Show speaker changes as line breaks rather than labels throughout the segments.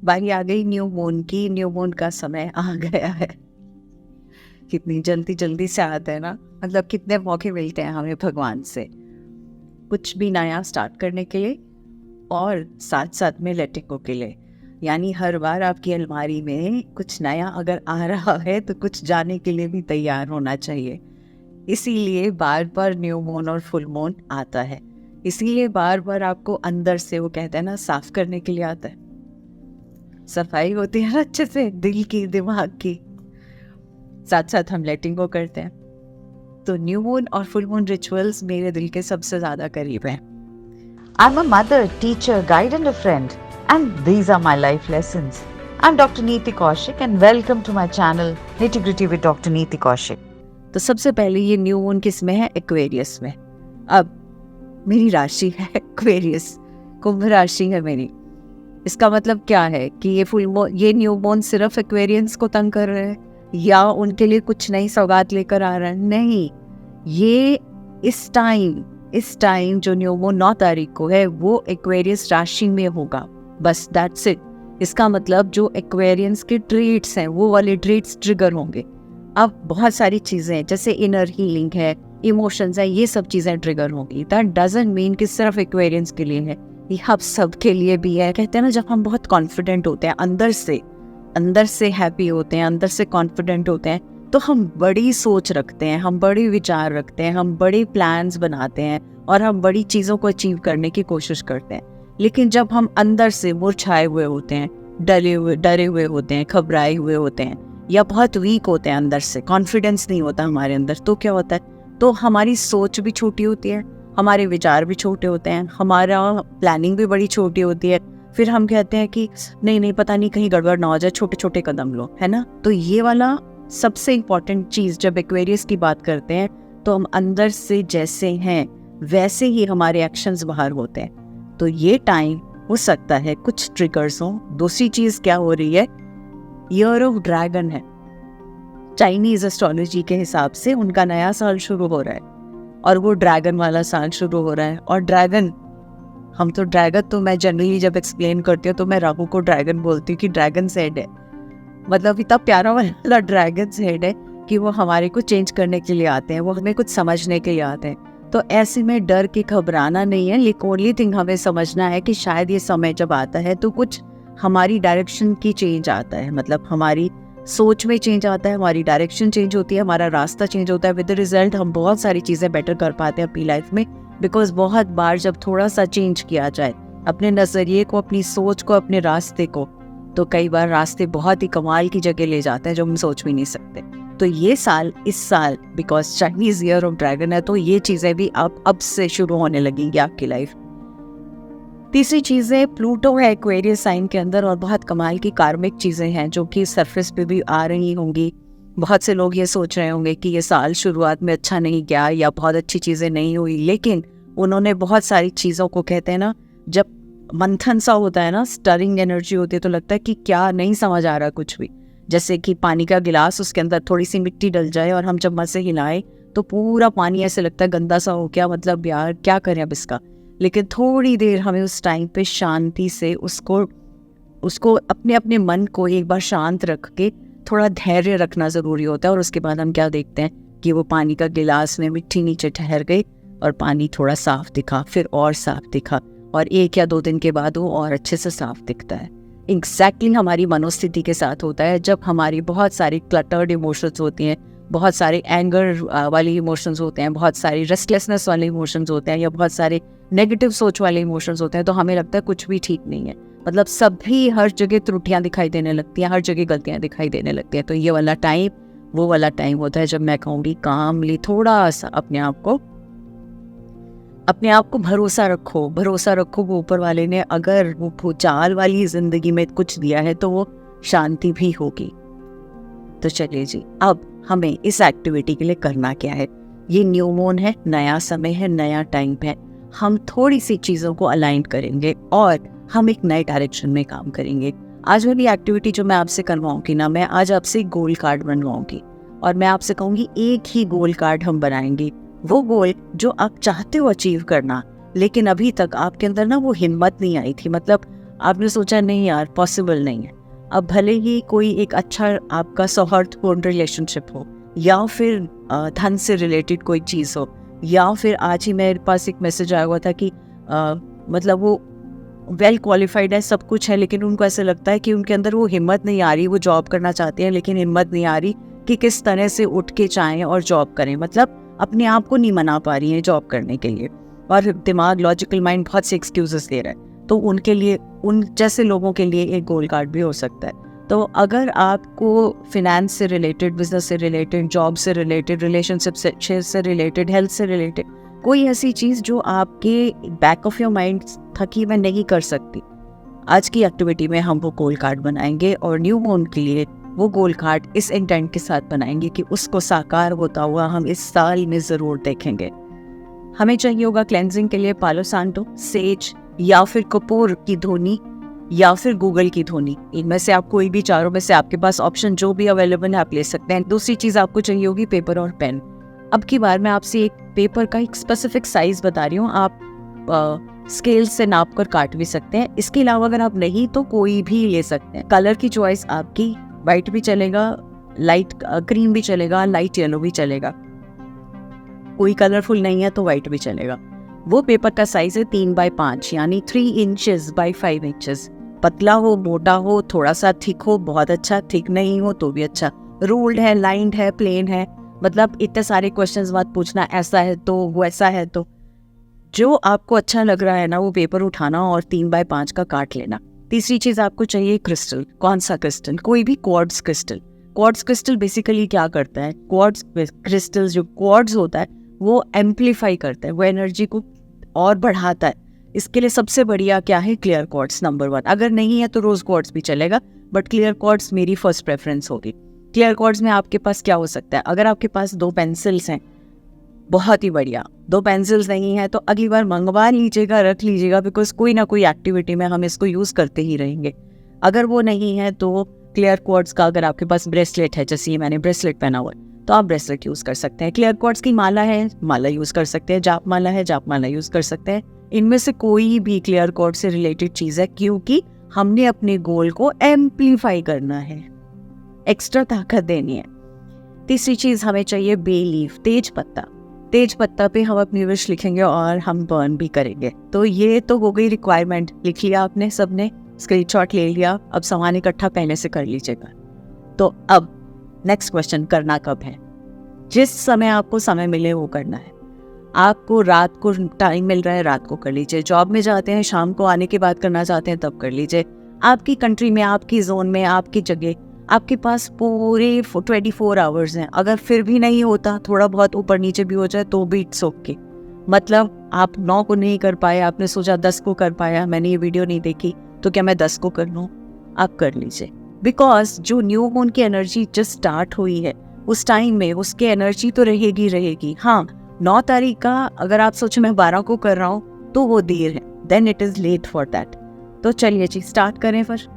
बारी आ गई new moon की। न्यू मून का समय आ गया है। कितनी जल्दी जल्दी से आता है ना, मतलब कितने मौके मिलते हैं हमें भगवान से कुछ भी नया स्टार्ट करने के लिए और साथ साथ में लेटिंग गो के लिए। यानी हर बार आपकी अलमारी में कुछ नया अगर आ रहा है तो कुछ जाने के लिए भी तैयार होना चाहिए। इसीलिए बार बार न्यू मून और फुल मून आता है। इसीलिए बार बार आपको अंदर से, वो कहते हैं ना, साफ करने के लिए आता है। सफाई होती है अच्छे से दिल की, दिमाग की, साथ साथ हम लेटिंग गो करते हैं। तो न्यू मून और फुल मून रिचुअल्स मेरे दिल के सबसे ज्यादा करीब हैं।
I'm a mother, teacher, guide and a friend, and these are my life lessons. I'm Dr. Neeti Kaushik and welcome to my channel Nitty Gritty with Dr. Neeti Kaushik.
तो सबसे पहले ये न्यू मून किस में है? Aquarius में। अब मेरी राशि है एक्वेरियस, कुंभ राशि है मेरी। इसका मतलब क्या है कि ये फुल मून, ये न्यू मून सिर्फ एक्वेरियंस को तंग कर रहे हैं या उनके लिए कुछ नई सौगात लेकर आ रहा है? नहीं, ये इस टाइम जो न्यू मून 9 तारीख को है वो एक्वेरियस राशि में होगा। बस दैट्स इट। इसका मतलब जो एक्वेरियंस के ट्रेट्स हैं वो वाले ट्रेट्स ट्रिगर होंगे। अब बहुत सारी चीजें जैसे इनर हीलिंग है, इमोशंस है, ये सब चीजें ट्रिगर होंगी। दैट डजंट मीन कि सिर्फ एक्वेरियंस के लिए है, ये हम सब के लिए भी है। कहते हैं ना, जब हम बहुत कॉन्फिडेंट होते हैं, अंदर से हैप्पी होते हैं, अंदर से कॉन्फिडेंट होते हैं, तो हम बड़ी सोच रखते हैं, हम बड़े विचार रखते हैं, हम बड़े प्लान्स बनाते हैं और हम बड़ी चीज़ों को अचीव करने की कोशिश करते हैं। लेकिन जब हम अंदर से मुरझाए हुए होते हैं, डरे हुए होते हैं, घबराए हुए होते हैं या बहुत वीक होते हैं, अंदर से कॉन्फिडेंस नहीं होता हमारे अंदर, तो क्या होता है? तो हमारी सोच भी छोटी होती है, हमारे विचार भी छोटे होते हैं, हमारा प्लानिंग भी बड़ी छोटी होती है। फिर हम कहते हैं कि नहीं, पता नहीं कहीं गड़बड़ ना हो जाए, छोटे छोटे कदम लो, है ना। तो ये वाला सबसे इम्पॉर्टेंट चीज, जब एक्वेरियस की बात करते हैं तो हम अंदर से जैसे हैं वैसे ही हमारे एक्शंस बाहर होते हैं। तो ये टाइम हो सकता है कुछ ट्रिगर्स हो। दूसरी चीज क्या हो रही है? ईयर ऑफ ड्रैगन है। चाइनीज एस्ट्रोलॉजी के हिसाब से उनका नया साल शुरू हो रहा है और वो ड्रैगन वाला साल शुरू हो रहा है। और ड्रैगन, तो मैं जनरली जब एक्सप्लेन करती हूँ तो मैं राहु को ड्रैगन बोलती हूँ कि ड्रैगन हेड है। मतलब इतना प्यारा वाला ड्रैगन हेड है कि वो हमारे को चेंज करने के लिए आते हैं, वो हमें कुछ समझने के लिए आते हैं। तो ऐसे में डर के घबराना नहीं है, लेकिन ओनली थिंग हमें समझना है कि शायद ये समय जब आता है तो कुछ हमारी डायरेक्शन की चेंज आता है, मतलब हमारी सोच में चेंज आता है, हमारी डायरेक्शन चेंज होती है, हमारा रास्ता चेंज होता है। विद द रिजल्ट हम बहुत सारी चीज़ें बेटर कर पाते हैं अपनी लाइफ में। बिकॉज बहुत बार जब थोड़ा सा चेंज किया जाए अपने नज़रिए को, अपनी सोच को, अपने रास्ते को, तो कई बार रास्ते बहुत ही कमाल की जगह ले जाते हैं जो हम सोच भी नहीं सकते। तो ये साल, इस साल, because Chinese year of dragon है, तो ये चीज़ें भी अब से शुरू होने लगेंगी आपकी लाइफ। तीसरी चीज़ है, प्लूटो है एक्वेरियस साइन के अंदर और बहुत कमाल की कार्मिक चीज़ें हैं जो कि सरफेस पे भी आ रही होंगी। बहुत से लोग ये सोच रहे होंगे कि ये साल शुरुआत में अच्छा नहीं गया या बहुत अच्छी चीज़ें नहीं हुई, लेकिन उन्होंने बहुत सारी चीज़ों को, कहते हैं ना, जब मंथन सा होता है ना, स्टरिंग एनर्जी होती है, तो लगता है कि क्या नहीं समझ आ रहा कुछ भी। जैसे कि पानी का गिलास, उसके अंदर थोड़ी सी मिट्टी डल जाए और हम चम्मच से हिलाएं तो पूरा पानी ऐसे लगता है गंदा सा हो गया, मतलब यार क्या करें अब इसका। लेकिन थोड़ी देर हमें उस टाइम पे शांति से उसको अपने मन को एक बार शांत रख के थोड़ा धैर्य रखना ज़रूरी होता है। और उसके बाद हम क्या देखते हैं कि वो पानी का गिलास में मिट्टी नीचे ठहर गई और पानी थोड़ा साफ दिखा, फिर और साफ दिखा, और 1 या 2 दिन के बाद वो और अच्छे से साफ दिखता है। एग्जैक्टली हमारी मनोस्थिति के साथ होता है। जब हमारी बहुत सारी क्लटर्ड इमोशंस होती हैं, बहुत सारे एंगर वाले इमोशंस होते हैं, बहुत सारी रेस्टलेसनेस वाले इमोशंस होते हैं या बहुत सारे नेगेटिव सोच वाले इमोशंस होते हैं, तो हमें लगता है कुछ भी ठीक नहीं है। मतलब सभी हर जगह त्रुटियां दिखाई देने लगती हैं, हर जगह गलतियां दिखाई देने लगती हैं। तो ये वाला टाइम वो वाला टाइम होता है जब मैं कहूँगी कामली थोड़ा सा अपने आप को भरोसा रखो। वो ऊपर वाले ने अगर वो भूचाल वाली जिंदगी में कुछ दिया है तो वो शांति भी होगी। तो चलिए जी, अब हमें इस एक्टिविटी के लिए करना क्या है? ये न्यू मून है, नया समय है, नया टाइम है। हम थोड़ी सी चीज़ों को अलाइन करेंगे और हम एक नए डायरेक्शन में काम करेंगे। आज वाली एक्टिविटी जो मैं आपसे करवाऊंगी ना, मैं आज आपसे गोल कार्ड बनवाऊंगी और मैं आपसे कहूँगी एक ही गोल कार्ड हम बनाएंगे। वो गोल जो आप चाहते हो अचीव करना, लेकिन अभी तक आपके अंदर ना वो हिम्मत नहीं आई थी। मतलब आपने सोचा नहीं यार पॉसिबल नहीं है। अब भले ही कोई एक अच्छा आपका सौहार्दपूर्ण रिलेशनशिप हो, या फिर धन से रिलेटेड कोई चीज़ हो, या फिर आज ही मेरे पास एक मैसेज आया हुआ था कि मतलब वो वेल क्वालिफाइड है, सब कुछ है, लेकिन उनको ऐसा लगता है कि उनके अंदर वो हिम्मत नहीं आ रही, वो जॉब करना चाहते हैं लेकिन हिम्मत नहीं आ रही कि किस तरह से उठ के जाएं और जॉब करें, मतलब अपने आप को नहीं मना पा रही हैं जॉब करने के लिए, और दिमाग लॉजिकल माइंड बहुत से एक्सक्यूजेस दे रहा है। तो उनके लिए, उन जैसे लोगों के लिए एक गोल कार्ड भी हो सकता है। तो अगर आपको फिनेंस से रिलेटेड, बिजनेस से रिलेटेड, जॉब से रिलेटेड, रिलेशनशिप से रिलेटेड, हेल्थ से रिलेटेड कोई ऐसी चीज़ जो आपके बैक ऑफ योर माइंड था कि मैं नहीं कर सकती, आज की एक्टिविटी में हम वो गोल कार्ड बनाएंगे और न्यू मून के लिए वो गोल कार्ड इस इंटेंट के साथ बनाएंगे कि उसको साकार होता हुआ हम इस साल में ज़रूर देखेंगे। हमें चाहिए होगा क्लेंजिंग के लिए पालो सांतो, सेज, या फिर कपूर की धुनी, या फिर गूगल की धुनी। इनमें से आप कोई भी, चारों में से आपके पास ऑप्शन जो भी अवेलेबल है आप ले सकते हैं। दूसरी चीज़ आपको चाहिए होगी पेपर और पेन। अब की बार मैं आपसे एक पेपर का एक स्पेसिफिक साइज बता रही हूँ, आप स्केल से नाप कर काट भी सकते हैं। इसके अलावा अगर आप नहीं तो कोई भी ले सकते हैं। कलर की चॉइस आपकी, वाइट भी चलेगा, लाइट क्रीम भी चलेगा, लाइट येलो भी चलेगा, कोई कलरफुल नहीं है तो वाइट भी चलेगा। वो पेपर का साइज है 3x5 यानी 3 इंचेस बाई 5 इंचेस। पतला हो, मोटा हो, थोड़ा सा थिक हो, बहुत अच्छा, थिक नहीं हो तो भी अच्छा, रूल्ड है, लाइंड है, प्लेन है, मतलब इतने सारे क्वेश्चंस मत पूछना, ऐसा है तो वैसा है तो, जो आपको अच्छा लग रहा है ना वो पेपर उठाना और 3x5 का काट लेना। तीसरी चीज आपको चाहिए क्रिस्टल। कौन सा क्रिस्टल? कोई भी quartz crystal. Quartz crystal basically क्या करता है? क्वार्ट्ज क्रिस्टल, जो क्वार्ट्ज होता है वो एम्पलीफाई करता है, वो एनर्जी को और बढ़ाता है। इसके लिए सबसे बढ़िया क्या है? Clear quartz number 1। अगर नहीं है तो रोज क्वार्ट्ज भी चलेगा, बट क्लियर क्वार्ट्ज मेरी फर्स्ट प्रेफरेंस होगी। क्लियर क्वार्ट्ज में आपके पास क्या हो सकता है? अगर आपके पास 2 पेंसिल्स हैं, बहुत ही बढ़िया। 2 पेंसिल्स नहीं है तो अगली बार मंगवा लीजिएगा, रख लीजिएगा, बिकॉज कोई ना कोई एक्टिविटी में हम इसको यूज करते ही रहेंगे। अगर वो नहीं है तो क्लियर क्वार्ट्ज का, अगर आपके पास ब्रेसलेट है, जैसे ये मैंने ब्रेसलेट पहना हुआ है, तो आप ब्रेसलेट यूज कर सकते हैं। क्लियर क्वार्ट्ज की माला है, माला यूज कर सकते हैं। जाप माला है, जाप माला यूज कर सकते हैं। इनमें से कोई भी क्लियर क्वार्ट्ज से रिलेटेड चीज है, क्योंकि हमने अपने गोल को एम्पलीफाई करना है, एक्स्ट्रा ताकत देनी है। तीसरी चीज हमें चाहिए बे लीफ, तेज पत्ता। तेज पत्ता पे हम अपनी विश लिखेंगे और हम बर्न भी करेंगे। तो ये तो हो गई रिक्वायरमेंट, लिख लिया आपने सबने, स्क्रीनशॉट ले लिया, अब सामान इकट्ठा पहले से कर लीजिएगा। तो अब नेक्स्ट क्वेश्चन, करना कब है? जिस समय आपको समय मिले वो करना है। आपको रात को टाइम मिल रहा है, रात को कर लीजिए। जॉब में जाते हैं, शाम को आने के बाद करना चाहते हैं तब कर लीजिए। आपकी कंट्री में, आपकी जोन में, आपकी जगह, आपके पास पूरे 24 आवर्स हैं। अगर फिर भी नहीं होता, थोड़ा बहुत ऊपर नीचे भी हो जाए तो भी इट्स ओके। मतलब आप 9 को नहीं कर पाए, आपने सोचा 10 को कर पाया, मैंने ये वीडियो नहीं देखी तो क्या मैं 10 को कर लूँ? आप कर लीजिए, बिकॉज जो न्यू मून की एनर्जी जस्ट स्टार्ट हुई है, उस टाइम में उसकी एनर्जी तो रहेगी। हाँ, 9 तारीख का अगर आप सोचो मैं 12 को कर रहा हूँ तो वो देर है, then it is late for that. तो चलिए जी स्टार्ट करें फिर।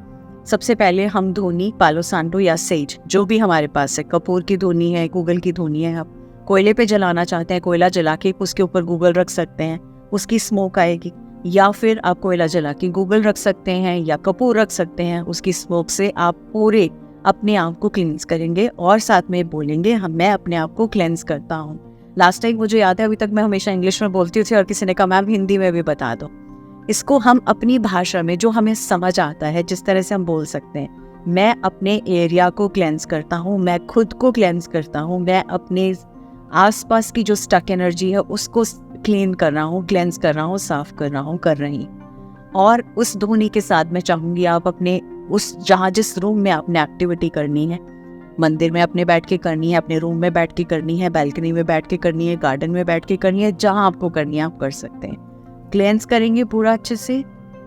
सबसे पहले हम धुनी, पालो सांतो या सेज, जो भी हमारे पास है, कपूर की धुनी है, गूगल की धुनी है, आप कोयले पे जलाना चाहते हैं, कोयला जला के उसके ऊपर गूगल रख सकते हैं, उसकी स्मोक आएगी। या फिर आप कोयला जला के गूगल रख सकते हैं या कपूर रख सकते हैं, उसकी स्मोक से आप पूरे अपने आप को क्लींस करेंगे और साथ में बोलेंगे मैं अपने आप को क्लेंस करता हूँ। लास्ट टाइम मुझे याद है, अभी तक मैं हमेशा इंग्लिश में बोलती थी और किसी ने कहा मैम हिंदी में भी बता दो। इसको हम अपनी भाषा में, जो हमें समझ आता है, जिस तरह से हम बोल सकते हैं, मैं अपने एरिया को क्लेंस करता हूँ, मैं खुद को क्लेंस करता हूँ, मैं अपने आसपास की जो स्टक एनर्जी है उसको क्लीन कर रहा हूँ, क्लेंस कर रहा हूँ, साफ कर रहा हूँ, कर रही। और उस धुनी के साथ मैं चाहूँगी आप अपने उस जहाँ जिस रूम में आपने एक्टिविटी करनी है, मंदिर में अपने बैठ के करनी है, अपने रूम में बैठ के करनी है, बैल्कनी में बैठ के करनी है, गार्डन में बैठ के करनी है, जहाँ आपको करनी है आप कर सकते हैं। क्लेंस करेंगे पूरा अच्छे से,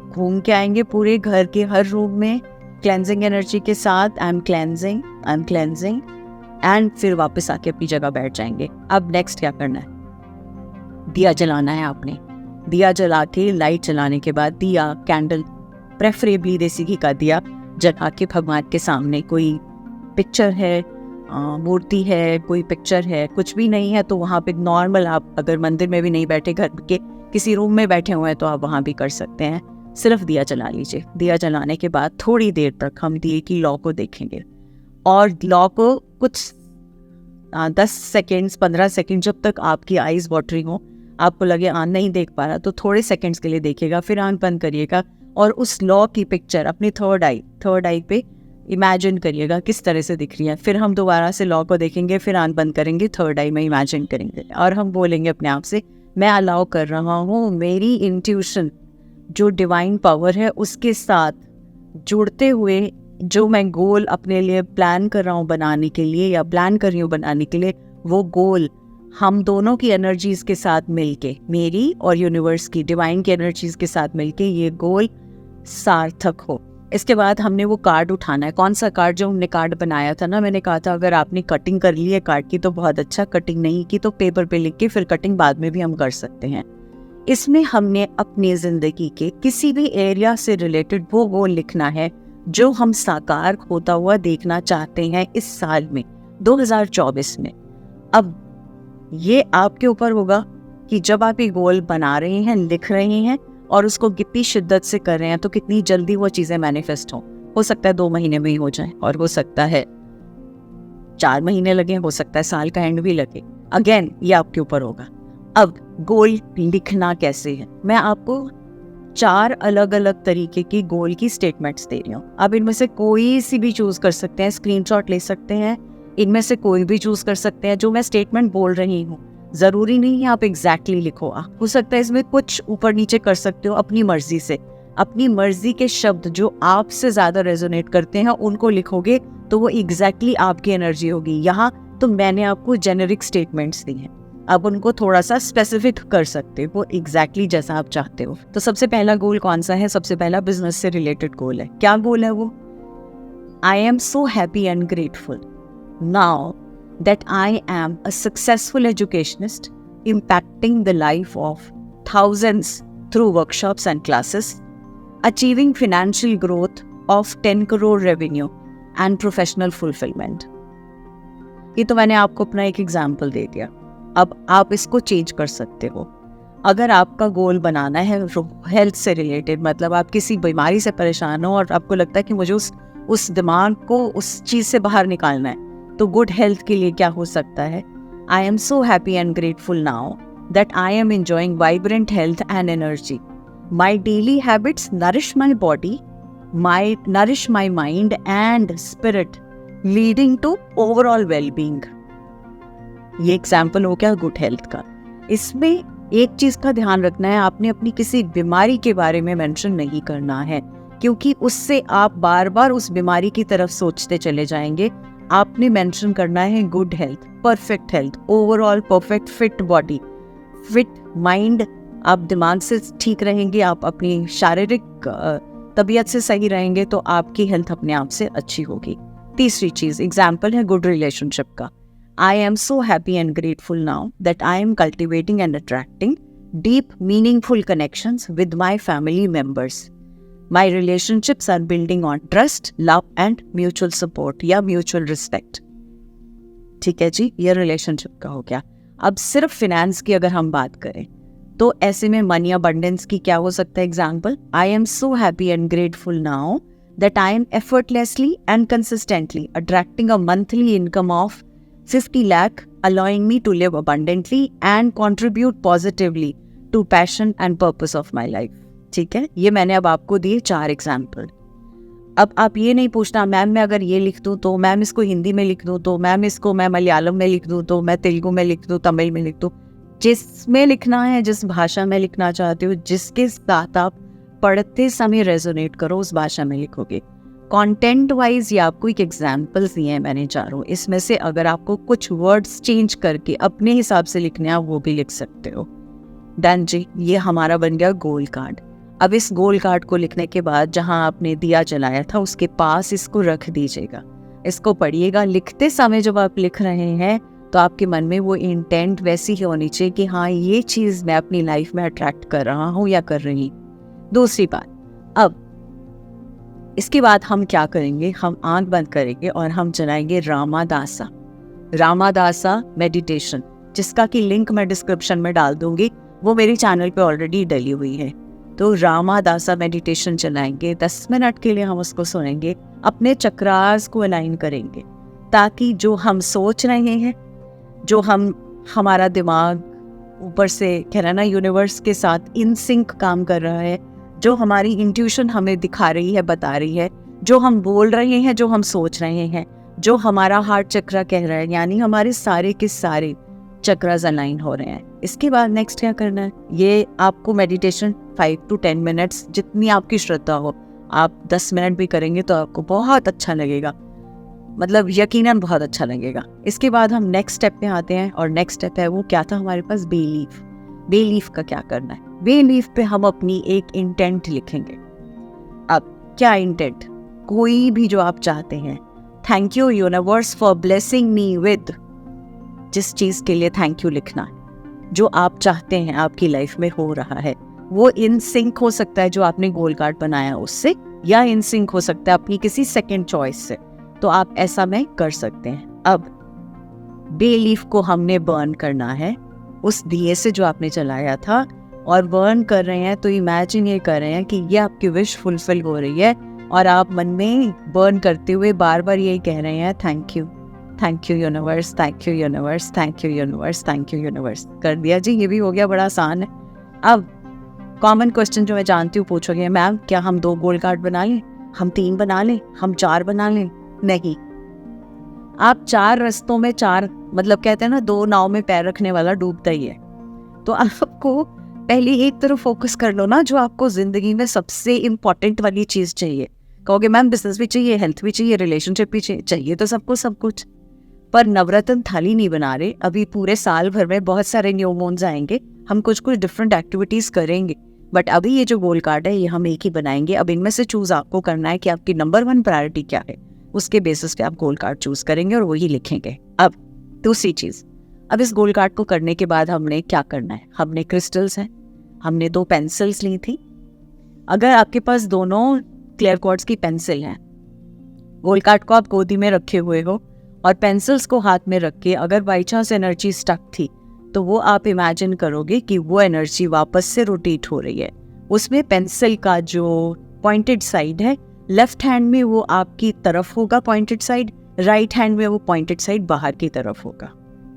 घूम के आएंगे पूरे घर के हर रूम में क्लेंजिंग एनर्जी के साथ, आई एम क्लेंजिंग, एंड फिर वापस आके अपनी जगह बैठ जाएंगे। अब नेक्स्ट क्या करना है? दिया जलाना है आपने। दिया जला के, लाइट जलाने के बाद दिया, कैंडल, प्रेफरेबली देसी घी का दिया जला के भगवान के सामने, कोई पिक्चर है, मूर्ति है, कोई पिक्चर है, कुछ भी नहीं है तो वहाँ पे नॉर्मल, आप अगर मंदिर में भी नहीं बैठे, घर के किसी रूम में बैठे हुए हैं तो आप वहाँ भी कर सकते हैं। सिर्फ दिया जला लीजिए। दिया जलाने के बाद थोड़ी देर तक हम दिए की लौ को देखेंगे और लौ को कुछ 10 सेकेंड्स 15 सेकेंड जब तक आपकी आईज वाटरिंग हो, आपको लगे नहीं देख पा रहा, तो थोड़े सेकेंड्स के लिए देखिएगा, फिर आंख बंद करिएगा और उस लौ की पिक्चर अपनी थर्ड आई पे इमेजिन करिएगा किस तरह से दिख रही है। फिर हम दोबारा से लौ को देखेंगे, फिर आंख बंद करेंगे, थर्ड आई में इमेजिन करेंगे और हम बोलेंगे अपने आप से, मैं अलाउ कर रहा हूँ मेरी इंट्यूशन जो डिवाइन पावर है उसके साथ जुड़ते हुए जो मैं गोल अपने लिए प्लान कर रहा हूँ बनाने के लिए या प्लान कर रही हूँ बनाने के लिए, वो गोल हम दोनों की एनर्जीज के साथ मिलके, मेरी और यूनिवर्स की डिवाइन की एनर्जीज के साथ मिलके ये गोल सार्थक हो। इसके बाद हमने वो कार्ड उठाना है। कौन सा कार्ड? जो हमने कार्ड बनाया था ना, मैंने कहा था अगर आपने कटिंग कर ली है कार्ड की तो बहुत अच्छा, कटिंग नहीं की तो पेपर पे लिख के फिर कटिंग बाद में भी हम कर सकते हैं। इसमें हमने अपनी जिंदगी के किसी भी एरिया से रिलेटेड वो गोल लिखना है जो हम साकार होता हुआ देखना चाहते हैं इस साल में 2024 में। अब ये आपके ऊपर होगा कि जब आप ये गोल बना रहे हैं, लिख रहे हैं और उसको कितनी शिद्दत से कर रहे हैं तो कितनी जल्दी वो चीजें मैनिफेस्ट हो सकता है 2 महीने में ही हो जाए और हो सकता है 4 महीने लगे, हो सकता है साल का एंड भी लगे। अगेन ये आपके ऊपर होगा। अब गोल लिखना कैसे है, मैं आपको 4 अलग अलग तरीके की गोल की स्टेटमेंट्स दे रही हूँ। आप इनमें से कोई सी भी चूज कर सकते हैं, स्क्रीनशॉट ले सकते हैं, इनमें से कोई भी चूज कर सकते हैं। जो मैं स्टेटमेंट बोल रही हूँ जरूरी नहीं है आप एग्जैक्टली लिखो, हो सकता है इसमें कुछ ऊपर नीचे कर सकते हो अपनी मर्जी से। अपनी मर्जी के शब्द जो आपसे ज्यादा रेजोनेट करते हैं उनको लिखोगे तो वो एग्जैक्टली आपकी एनर्जी होगी। यहाँ तो मैंने आपको जेनेरिक स्टेटमेंट्स दी हैं, आप उनको थोड़ा सा स्पेसिफिक कर सकते हो एग्जैक्टली जैसा आप चाहते हो। तो सबसे पहला गोल कौन सा है? सबसे पहला बिजनेस से रिलेटेड गोल है। क्या गोल है वो? आई am so happy and grateful now that I am a successful educationist impacting the life of thousands through workshops and classes, achieving financial growth of 10 crore revenue and professional fulfillment. ये तो मैंने आपको अपना एक एग्जाम्पल दे दिया। अब आप इसको चेंज कर सकते हो। अगर आपका गोल बनाना है हेल्थ से रिलेटेड, मतलब आप किसी बीमारी से परेशान हो और आपको लगता है कि मुझे उस दिमाग को उस चीज़ से बाहर निकालना है, तो गुड हेल्थ के लिए क्या हो सकता है? I am so happy and grateful now that I am enjoying vibrant health and energy. My daily habits nourish my body, nourish my mind and spirit, leading to overall wellbeing. ये example हो गया good health का। इसमें एक चीज का ध्यान रखना है, आपने अपनी किसी बीमारी के बारे में मेंशन नहीं करना है, क्योंकि उससे आप बार बार उस बीमारी की तरफ सोचते चले जाएंगे। आपने मेंशन करना है good health, perfect health, overall perfect fit body, fit mind. आप दिमाग से ठीक रहेंगे, आप अपनी शारीरिक तबीयत से सही रहेंगे तो आपकी हेल्थ अपने आप से अच्छी होगी। तीसरी चीज एग्जाम्पल है गुड रिलेशनशिप का। आई am so happy and grateful now that I am cultivating and attracting deep meaningful connections with my family members. My relationships are building on trust, love and mutual support या mutual respect. ठीक है जी, ये relationship का हो गया। अब सिर्फ finance की अगर हम बात करें तो ऐसे में मनी अबंडेंस की क्या हो सकता है example? I am so happy and grateful now that I M effortlessly and consistently attracting a monthly income of 50 lakh, allowing me to live abundantly and contribute positively to passion and purpose of my life. ठीक है, ये मैंने अब आपको दिए 4 example. अब आप ये नहीं पूछना मैम मैं अगर ये लिख दूँ तो, मैम इसको हिंदी में लिख दूँ तो, मैम इसको मैं मलयालम में लिख दूँ तो, मैं तेलुगु में लिख दूँ, तमिल में लिख दूँ। जिसमें लिखना है, जिस भाषा में लिखना चाहते हो, जिसके साथ आप पढ़ते समय रेजोनेट करो उस भाषा में लिखोगे। कंटेंट वाइज ये आपको एक एग्जाम्पल्स दिए हैं मैंने 4। इसमें से अगर आपको कुछ वर्ड्स चेंज करके अपने हिसाब से लिखने हैं वो भी लिख सकते हो। डन जी, ये हमारा बन गया गोल कार्ड। अब इस गोल कार्ड को लिखने के बाद जहां आपने दिया जलाया था उसके पास इसको रख दीजिएगा, इसको पढ़िएगा। लिखते समय जब आप लिख रहे हैं तो आपके मन में वो इंटेंट वैसी ही होनी चाहिए कि हाँ ये चीज़ मैं अपनी लाइफ में अट्रैक्ट कर रहा हूँ या कर रही। दूसरी बात, अब इसके बाद हम क्या करेंगे, हम आंख बंद करेंगे और हम चलाएंगे रामादासा मेडिटेशन, जिसका कि लिंक मैं डिस्क्रिप्शन में डाल दूंगी। वो मेरे चैनल पे ऑलरेडी डली हुई है। तो रामादासा मेडिटेशन चलाएंगे, 10 मिनट के लिए हम उसको सुनेंगे, अपने चक्रास को अलाइन करेंगे, ताकि जो हम सोच रहे हैं, जो हमारा दिमाग ऊपर से कह रहा है ना, यूनिवर्स के साथ इन सिंक काम कर रहा है, जो हमारी इंट्यूशन हमें दिखा रही है, बता रही है, जो हम बोल रहे हैं, जो हम सोच रहे हैं, जो हमारा हार्ट चक्रा कह रहा है, यानी हमारे सारे के सारे चक्रास अलाइन हो रहे हैं। इसके बाद नेक्स्ट क्या करना है, ये आपको मेडिटेशन 5 to 10 मिनट्स, जितनी आपकी श्रद्धा हो, आप 10 मिनट भी करेंगे तो आपको बहुत अच्छा लगेगा, मतलब यकीनन बहुत अच्छा लगेगा। इसके बाद हम नेक्स्ट स्टेप पे आते हैं, और नेक्स्ट स्टेप है वो क्या था हमारे पास, बे लीफ। बे लीफ का क्या करना है, बे लीफ पे हम अपनी एक इंटेंट लिखेंगे। अब क्या इंटेंट, कोई भी जो आप चाहते हैं, thank you universe for blessing me with, जिस चीज़ के लिए थैंक यू लिखना है, जो आप चाहते हैं आपकी लाइफ में हो रहा है, वो इन सिंक हो सकता है जो आपने गोल कार्ड बनाया उससे, या इन सिंक हो सकता है अपनी किसी सेकंड चॉइस से, तो आप ऐसा में कर सकते हैं। अब बे लीफ को हमने बर्न करना है उस दिए से जो आपने चलाया था, और बर्न कर रहे हैं तो इमेजिन ये कर रहे हैं कि ये आपकी विश फुलफिल हो रही है, और आप मन में बर्न करते हुए बार बार यही कह रहे हैं, thank you universe, thank you universe, thank you universe, thank you universe. कर दिया जी, ये भी हो गया, बड़ा आसान है। अब कॉमन क्वेश्चन जो मैं जानती हूँ पूछोगे, मैम क्या हम 2 गोल कार्ड बना लें, हम 3 बना लें, हम 4 बना लें? नहीं, आप 4 रास्तों में 4, मतलब कहते हैं ना 2 नाव में पैर रखने वाला डूबता ही है। तो आपको पहले एक तरफ फोकस कर लो ना, जो आपको जिंदगी में सबसे इम्पोर्टेंट वाली चीज चाहिए। कहोगे मैम बिजनेस भी चाहिए, हेल्थ भी चाहिए, रिलेशनशिप भी चाहिए तो सबको सब कुछ, पर नवरत्न थाली नहीं बना रहे। अभी पूरे साल भर में बहुत सारे न्यू मून्स आएंगे, हम कुछ डिफरेंट एक्टिविटीज करेंगे, बट अभी ये जो गोल कार्ड है ये हम एक ही बनाएंगे। अब इनमें से चूज आपको करना है कि आपकी नंबर 1 प्रायोरिटी क्या है, उसके बेसिस पे आप गोल कार्ड चूज करेंगे और वही लिखेंगे। अब दूसरी चीज, अब इस गोल कार्ड को करने के बाद हमने क्या करना है, हमने क्रिस्टल्स हैं, हमने 2 पेंसिल्स ली थी। अगर आपके पास दोनों क्लियर क्वार्ट्ज की पेंसिल हैं, गोल कार्ड को आप गोदी में रखे हुए हो और पेंसिल्स को हाथ में रख के अगर बाई चांस एनर्जी स्टक थी, तो वो आप इमेजिन करोगे कि वो एनर्जी वापस से रोटेट हो रही है। उसमें पेंसिल का जो पॉइंटेड साइड है, लेफ्ट हैंड में वो आपकी तरफ होगा पॉइंटेड साइड, राइट हैंड में वो पॉइंटेड साइड बाहर की तरफ होगा।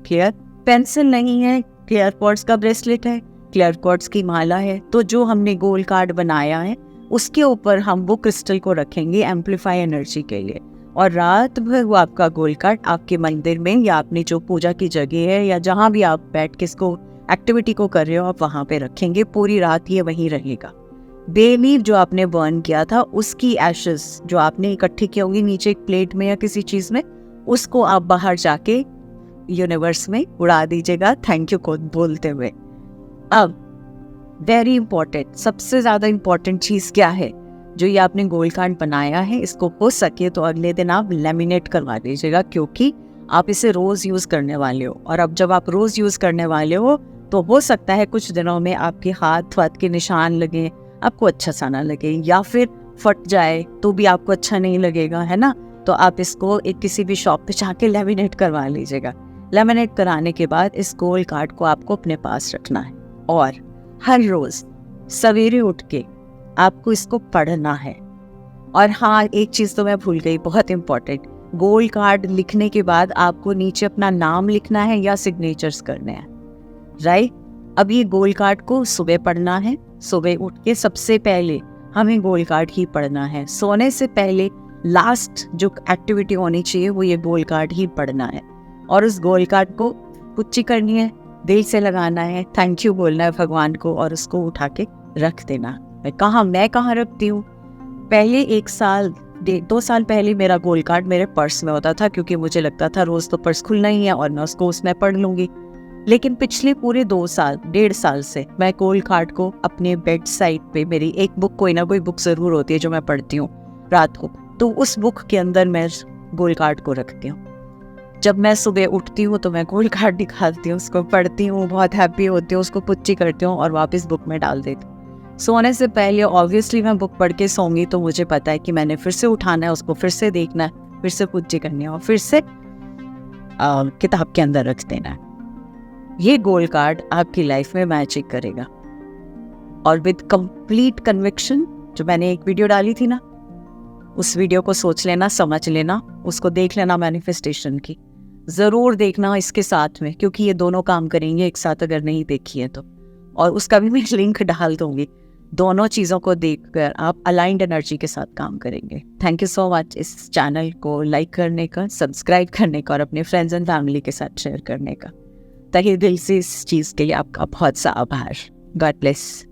क्लियर? पेंसिल नहीं है, क्लियर क्वार्ट्ज का ब्रेसलेट है, क्लियर क्वार्ट्ज की माला है, तो जो हमने गोल कार्ड बनाया है उसके ऊपर हम वो क्रिस्टल को रखेंगे एम्पलीफाई एनर्जी के लिए, और रात भर वो आपका गोल कार्ड आपके मंदिर में या आपने जो पूजा की जगह है या जहाँ भी आप बैठ के इसको एक्टिविटी को कर रहे हो आप वहाँ पे रखेंगे, पूरी रात ये वहीं रहेगा। बे लीफ जो आपने बर्न किया था उसकी एशेस जो आपने इकट्ठी की होंगी नीचे एक प्लेट में या किसी चीज में, उसको आप बाहर जाके यूनिवर्स में उड़ा दीजिएगा थैंक यू को बोलते हुए। अब वेरी इंपॉर्टेंट, सबसे ज्यादा इंपॉर्टेंट चीज क्या है, जो ये आपने गोल कार्ड बनाया है इसको हो सके तो अगले दिन आप लेमिनेट करवा दीजिएगा, क्योंकि आप इसे रोज यूज करने वाले हो, और अब जब आप रोज यूज करने वाले हो तो हो सकता है कुछ दिनों में आपके हाथ के निशान लगे, आपको अच्छा सा ना लगे, या फिर फट जाए तो भी आपको अच्छा नहीं लगेगा, है ना। तो आप इसको एक किसी भी शॉप पे जाके लेमिनेट करवा लीजिएगा। लेमिनेट कराने के बाद इस गोल कार्ड को आपको अपने पास रखना है, और हर रोज सवेरे उठ के आपको इसको पढ़ना है। और हाँ, एक चीज तो मैं भूल गई, बहुत इंपॉर्टेंट, गोल कार्ड लिखने के बाद आपको नीचे अपना नाम लिखना है या सिग्नेचर्स करने हैं, राइट। अब ये गोल कार्ड को सुबह पढ़ना है, सुबह उठ के सबसे पहले हमें गोल कार्ड ही पढ़ना है। सोने से पहले लास्ट जो एक्टिविटी होनी चाहिए वो ये गोल कार्ड ही पढ़ना है, और उस गोल कार्ड को पुच्ची करनी है, दिल से लगाना है, थैंक यू बोलना है भगवान को, और उसको उठा के रख देना। मैं कहाँ रखती हूँ, पहले 1 साल 2 साल पहले मेरा गोल कार्ड मेरे पर्स में होता था, क्योंकि मुझे लगता था रोज तो पर्स खुलना ही है और मैं उसको उसमें पढ़ लूंगी। लेकिन पिछले पूरे 1.5 साल से मैं गोल कार्ड को अपने बेड साइड पे, मेरी एक बुक, कोई ना कोई बुक जरूर होती है जो मैं पढ़ती हूँ रात को, तो उस बुक के अंदर मैं गोल कार्ड को रखती हूँ। जब मैं सुबह उठती हूँ तो मैं गोल कार्ड निकालती हूँ, उसको पढ़ती हूँ, बहुत हैप्पी होती हूँ, उसको पुच्ची करती हूँ और वापस बुक में डाल देती हूँ। सोने से पहले ऑब्वियसली मैं बुक पढ़ के सोऊंगी, तो मुझे पता है कि मैंने फिर से उठाना है, उसको फिर से देखना है, फिर से पुच्ची करनी है और फिर से किताब के अंदर रख देना है। ये गोल कार्ड आपकी लाइफ में मैजिक करेगा। और विद कंप्लीट कन्विक्शन। जो मैंने एक वीडियो डाली थी ना, उस वीडियो को सोच लेना, समझ लेना, उसको देख लेना मैनिफेस्टेशन की, ज़रूर देखना इसके साथ में, क्योंकि ये दोनों काम करेंगे एक साथ अगर नहीं देखी है तो। और उसका भी मैं लिंक डाल दूंगी। दोनों चीज़ों को देखकर आप अलाइंड एनर्जी के साथ काम करेंगे। थैंक यू सो मच इस चैनल को लाइक करने का, सब्सक्राइब करने का और अपने फ्रेंड्स एंड फैमिली के साथ शेयर करने का। तहे दिल से इस चीज़ के लिए आपका बहुत सा आभार। God bless.